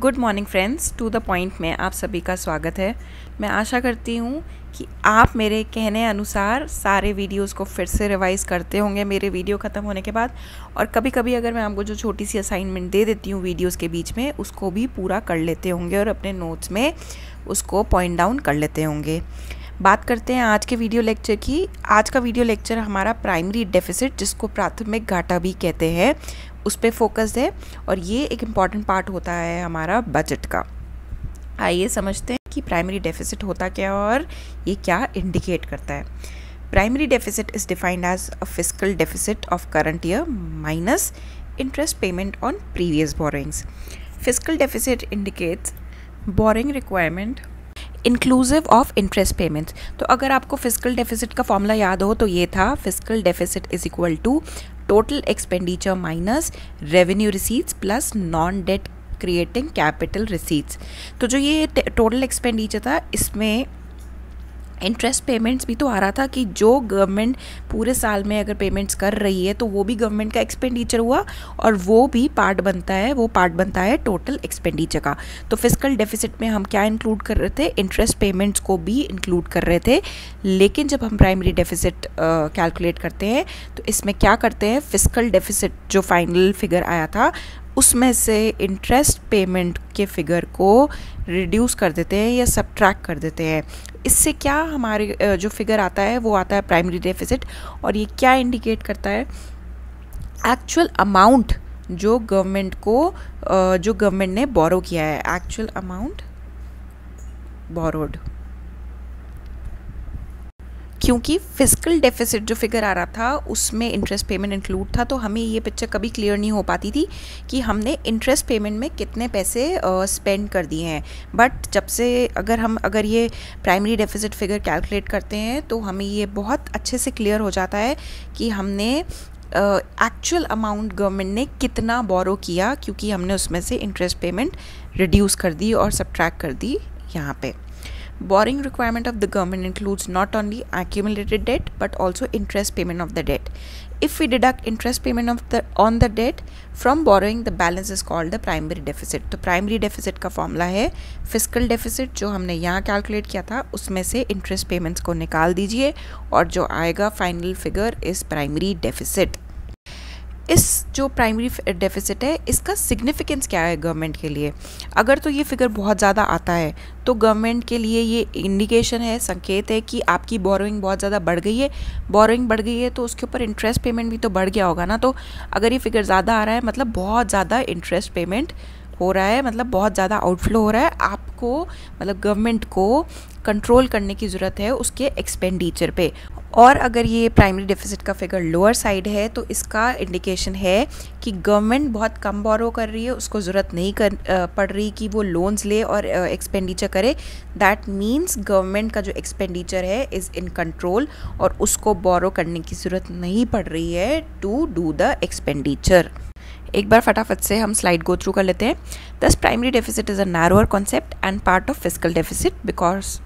Good morning friends, to the point में आप सभी का स्वागत है। मैं आशा करती हूँ कि आप मेरे कहने अनुसार सारे वीडियोस को फिर से रिवाइज़ करते होंगे मेरे वीडियो ख़त्म होने के बाद, और कभी कभी अगर मैं आपको जो छोटी सी असाइनमेंट दे देती हूँ वीडियोस के बीच में, उसको भी पूरा कर लेते होंगे और अपने नोट्स में उसको पॉइंट डाउन कर लेते होंगे। बात करते हैं आज के वीडियो लेक्चर की। आज का वीडियो लेक्चर हमारा प्राइमरी डेफिसिट, जिसको प्राथमिक घाटा भी कहते हैं, उस पे फोकस्ड है और ये एक इम्पॉर्टेंट पार्ट होता है हमारा बजट का। आइए समझते हैं कि प्राइमरी डेफिसिट होता क्या और ये क्या इंडिकेट करता है। Primary deficit is defined as a fiscal deficit of current year minus interest payment on previous borrowings. Fiscal deficit indicates borrowing requirement inclusive of interest payments. तो अगर आपको फिस्कल डेफिसिट का फॉर्मूला याद हो तो ये था, fiscal deficit is equal to total expenditure minus revenue receipts plus non debt creating capital receipts. तो जो ये टोटल एक्सपेंडिचर था, इसमें इंटरेस्ट पेमेंट्स भी तो आ रहा था कि जो गवर्नमेंट पूरे साल में अगर पेमेंट्स कर रही है तो वो भी गवर्नमेंट का एक्सपेंडिचर हुआ और वो भी पार्ट बनता है, वो पार्ट बनता है टोटल एक्सपेंडिचर का। तो फिस्कल डेफिसिट में हम क्या इंक्लूड कर रहे थे? इंटरेस्ट पेमेंट्स को भी इंक्लूड कर रहे थे। लेकिन जब हम प्राइमरी डेफिसिट कैलकुलेट करते हैं तो इसमें क्या करते हैं, फिस्कल डेफिसिट जो फाइनल फिगर आया था उसमें से इंटरेस्ट पेमेंट के फिगर को रिड्यूस कर देते हैं या सबट्रैक्ट कर देते हैं। इससे क्या हमारे जो फिगर आता है वो आता है प्राइमरी डेफिसिट, और ये क्या इंडिकेट करता है? एक्चुअल अमाउंट जो गवर्नमेंट ने बोरो किया है, एक्चुअल अमाउंट बोरोड। क्योंकि फिस्कल डेफिसिट जो फिगर आ रहा था उसमें इंटरेस्ट पेमेंट इंक्लूड था, तो हमें ये पिक्चर कभी क्लियर नहीं हो पाती थी कि हमने इंटरेस्ट पेमेंट में कितने पैसे स्पेंड कर दिए हैं। बट जब से अगर ये प्राइमरी डेफिसिट फिगर कैलकुलेट करते हैं तो हमें ये बहुत अच्छे से क्लियर हो जाता है कि हमने एक्चुअल अमाउंट गवर्नमेंट ने कितना बोरो किया, क्योंकि हमने उसमें से इंटरेस्ट पेमेंट रिड्यूस कर दी और सबट्रैक्ट कर दी यहाँ पे। Borrowing requirement of the government includes not only accumulated debt but also interest payment of the debt. If we deduct interest payment on the debt from borrowing, the balance is called the primary deficit. तो primary deficit का formula है fiscal deficit, जो हमने यहाँ calculate किया था उसमें से इंटरेस्ट पेमेंट्स को निकाल दीजिए और जो आएगा final figure is primary deficit. इस जो प्राइमरी डेफिसिट है इसका सिग्निफिकेंस क्या है गवर्नमेंट के लिए? अगर तो ये फिगर बहुत ज़्यादा आता है तो गवर्नमेंट के लिए ये इंडिकेशन है, संकेत है कि आपकी बोरोइंग बहुत ज़्यादा बढ़ गई है। बोरोइंग बढ़ गई है तो उसके ऊपर इंटरेस्ट पेमेंट भी तो बढ़ गया होगा ना। तो अगर ये फिगर ज़्यादा आ रहा है मतलब बहुत ज़्यादा इंटरेस्ट पेमेंट हो रहा है, मतलब बहुत ज़्यादा आउटफ्लो हो रहा है। आपको मतलब गवर्नमेंट को कंट्रोल करने की ज़रूरत है उसके एक्सपेंडिचर पे। और अगर ये प्राइमरी डेफिसिट का फिगर लोअर साइड है तो इसका इंडिकेशन है कि गवर्नमेंट बहुत कम बोरो कर रही है, उसको ज़रूरत नहीं पड़ रही कि वो लोन्स ले और एक्सपेंडिचर करे। दैट मीन्स गवर्नमेंट का जो एक्सपेंडिचर है इज़ इन कंट्रोल और उसको बोरो करने की ज़रूरत नहीं पड़ रही है टू डू द एक्सपेंडिचर। एक बार फटाफट से हम स्लाइड गो थ्रू कर लेते हैं। दस primary deficit is a narrower concept and part of fiscal deficit because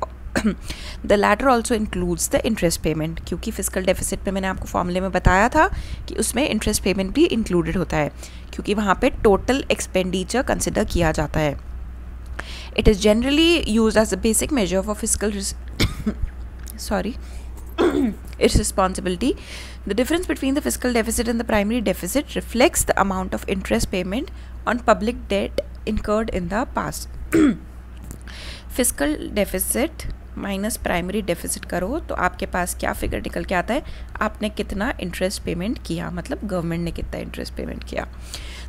the latter also includes the interest payment. क्योंकि फिस्कल डेफिसिट पे मैंने आपको फॉर्मूले में बताया था कि उसमें इंटरेस्ट पेमेंट भी इंक्लूडेड होता है, क्योंकि वहाँ पे टोटल एक्सपेंडिचर कंसिडर किया जाता है। It is generally use as a basic measure for fiscal its responsibility. The difference between the fiscal deficit and the primary deficit reflects the amount of interest payment on public debt incurred in the past. Fiscal deficit minus primary deficit करो तो आपके पास क्या figure निकल के आता है? आपने कितना इंटरेस्ट पेमेंट किया, मतलब गवर्नमेंट ने कितना इंटरेस्ट पेमेंट किया।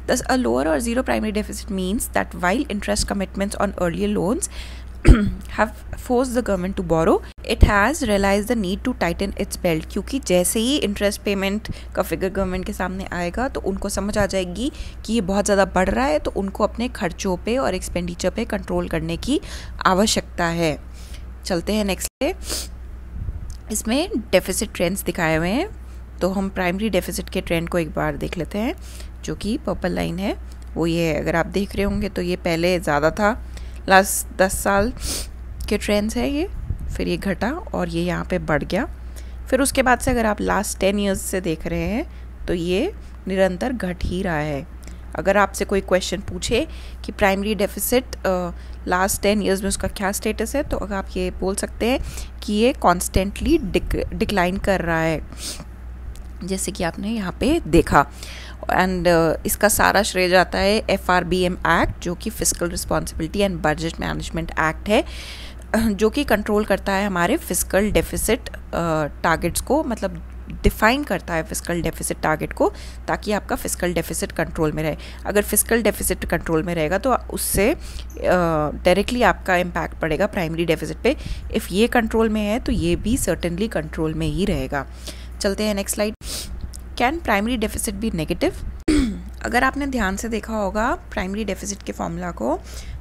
Thus, a lower or zero primary deficit means that while interest commitments on earlier loans have forced the government to borrow, it has realized the need to tighten its belt. क्योंकि जैसे ही interest payment का figure government के सामने आएगा तो उनको समझ आ जाएगी कि ये बहुत ज़्यादा बढ़ रहा है, तो उनको अपने खर्चों पे और एक्सपेंडिचर पे कंट्रोल करने की आवश्यकता है। चलते हैं नेक्स्ट पे। इसमें डेफिसिट ट्रेंड्स दिखाए हुए हैं, तो हम प्राइमरी डेफिसिट के ट्रेंड को एक बार देख लेते हैं, जो कि पर्पल लाइन है वो ये है। अगर आप देख रहे होंगे तो ये पहले ज़्यादा था, लास्ट 10 साल के ट्रेंड्स है ये, फिर ये घटा और ये यहाँ पे बढ़ गया। फिर उसके बाद से अगर आप लास्ट 10 ईयर्स से देख रहे हैं तो ये निरंतर घट ही रहा है। अगर आपसे कोई क्वेश्चन पूछे कि प्राइमरी डेफिसिट लास्ट 10 ईयर्स में उसका क्या स्टेटस है, तो अगर आप ये बोल सकते हैं कि ये कॉन्स्टेंटली डिक्लाइन कर रहा है, जैसे कि आपने यहाँ पे देखा। एंड इसका सारा श्रेय जाता है FRBM एक्ट, जो कि fiscal responsibility and budget management act है, जो कि कंट्रोल करता है हमारे फिस्कल डेफिसिट टारगेट्स को, मतलब डिफाइन करता है फिस्कल डेफिसिट टारगेट को, ताकि आपका फिस्कल डेफिसिट कंट्रोल में रहे। अगर फिस्कल डेफिसिट कंट्रोल में रहेगा तो उससे डायरेक्टली आपका इम्पैक्ट पड़ेगा प्राइमरी डेफिसिट पे। इफ़ ये कंट्रोल में है तो ये भी सर्टेनली कंट्रोल में ही रहेगा। चलते हैं next slide. Can primary deficit be negative? अगर आपने ध्यान से देखा होगा प्राइमरी डेफिसिट के फॉर्मूला को,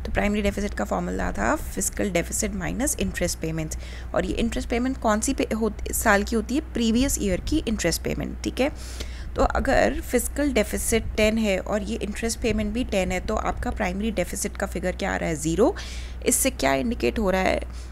तो प्राइमरी डेफिसिट का फॉर्मूला था fiscal deficit minus interest payments, और ये इंटरेस्ट पेमेंट कौन सी साल की होती है? प्रीवियस ईयर की इंटरेस्ट पेमेंट, ठीक है। तो अगर फिस्कल डेफिसिट 10 है और ये इंटरेस्ट पेमेंट भी 10 है, तो आपका प्राइमरी डेफिसिट का फिगर क्या आ रहा है? 0। इससे क्या इंडिकेट हो रहा है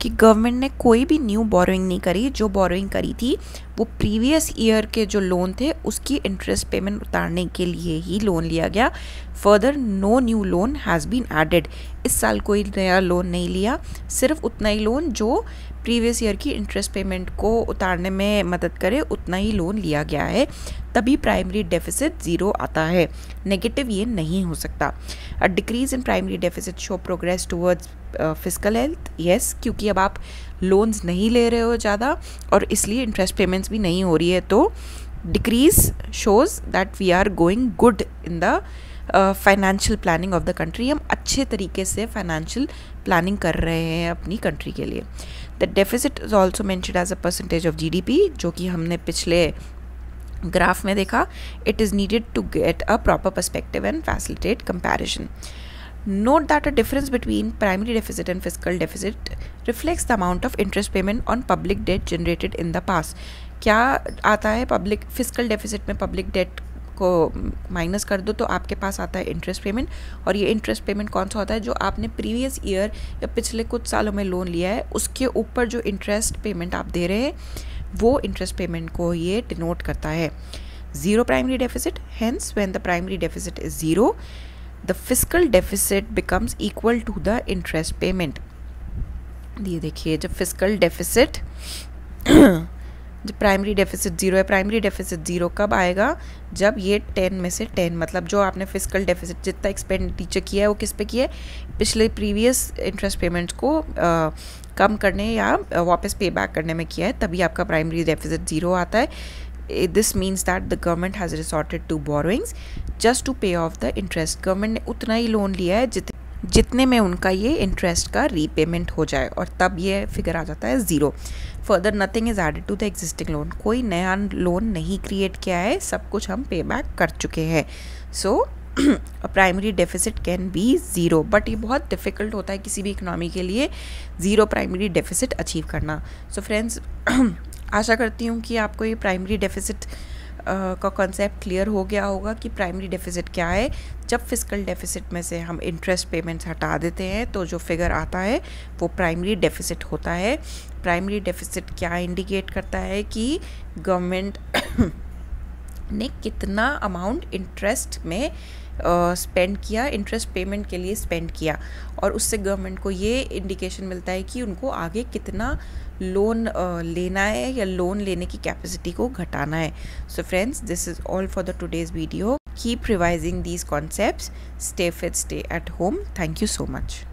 कि गवर्नमेंट ने कोई भी न्यू बोरोइंग नहीं करी। जो बोरोइंग करी थी वो प्रीवियस ईयर के जो लोन थे उसकी इंटरेस्ट पेमेंट उतारने के लिए ही लोन लिया गया। Further no new loan has been added. इस साल कोई नया लोन नहीं लिया, सिर्फ उतना ही लोन जो प्रीवियस ईयर की इंटरेस्ट पेमेंट को उतारने में मदद करे, उतना ही लोन लिया गया है। तभी प्राइमरी डेफिसिट 0 आता है, नेगेटिव ये नहीं हो सकता। A decrease in primary deficit show progress towards fiscal health, yes, क्योंकि अब आप लोन्स नहीं ले रहे हो ज़्यादा और इसलिए इंटरेस्ट पेमेंट्स भी नहीं हो रही है, तो decrease shows that we are going good in the financial planning of the country. हम अच्छे तरीके से फाइनेंशियल प्लानिंग कर रहे हैं अपनी कंट्री के लिए। The deficit is also mentioned as a percentage of GDP, जो कि हमने पिछले ग्राफ में देखा। It is needed to get a proper perspective and facilitate comparison. Note that a difference between primary deficit and fiscal deficit reflects the amount of interest payment on public debt generated in the past. क्या आता है public fiscal deficit में? Public debt को minus कर दो तो आपके पास आता है इंटरेस्ट पेमेंट, और ये इंटरेस्ट पेमेंट कौन सा होता है? जो आपने प्रीवियस ईयर या पिछले कुछ सालों में लोन लिया है उसके ऊपर जो इंटरेस्ट पेमेंट आप दे रहे हैं वो इंटरेस्ट पेमेंट को ये डिनोट करता है। Zero primary deficit, hence when the primary deficit is 0 the fiscal deficit becomes equal to the interest payment। ये देखिए, जब फिस्कल डेफिसिट जब प्राइमरी डेफिसिट 0 है, प्राइमरी डेफिसिट 0 कब आएगा? जब ये 10 में से 10, मतलब जो आपने फिस्कल डेफिसिट जितना एक्सपेंडिचर किया है वो किस पे किया है? पिछले प्रीवियस इंटरेस्ट पेमेंट्स को कम करने या वापस पे बैक करने में किया है, तभी आपका प्राइमरी डेफिसिट 0 आता है। This means that the government has resorted to borrowings just to pay off the interest। Government ने उतना ही लोन लिया है जितने में उनका ये इंटरेस्ट का रीपेमेंट हो जाए, और तब ये फिगर आ जाता है 0। Further nothing is added to the existing loan. कोई नया लोन नहीं क्रिएट किया है, सब कुछ हम पे बैक कर चुके हैं। So primary deficit can be 0, but ये बहुत डिफ़िकल्ट होता है किसी भी इकनॉमी के लिए 0 प्राइमरी डेफिसिट अचीव करना। सो फ्रेंड्स, आशा करती हूँ कि आपको ये प्राइमरी डेफिसिट का कॉन्सेप्ट क्लियर हो गया होगा कि प्राइमरी डेफिसिट क्या है। जब फिस्कल डेफिसिट में से हम इंटरेस्ट पेमेंट्स हटा देते हैं तो जो फिगर आता है वो प्राइमरी डेफिसिट होता है। प्राइमरी डेफिसिट क्या इंडिकेट करता है कि गवर्नमेंट ने कितना अमाउंट इंटरेस्ट में स्पेंड किया, इंटरेस्ट पेमेंट के लिए स्पेंड किया, और उससे गवर्नमेंट को ये इंडिकेशन मिलता है कि उनको आगे कितना लोन लेना है या लोन लेने की कैपेसिटी को घटाना है। So friends, this is all for the today's video. Keep revising these concepts, stay fit, stay at home. Thank you so much.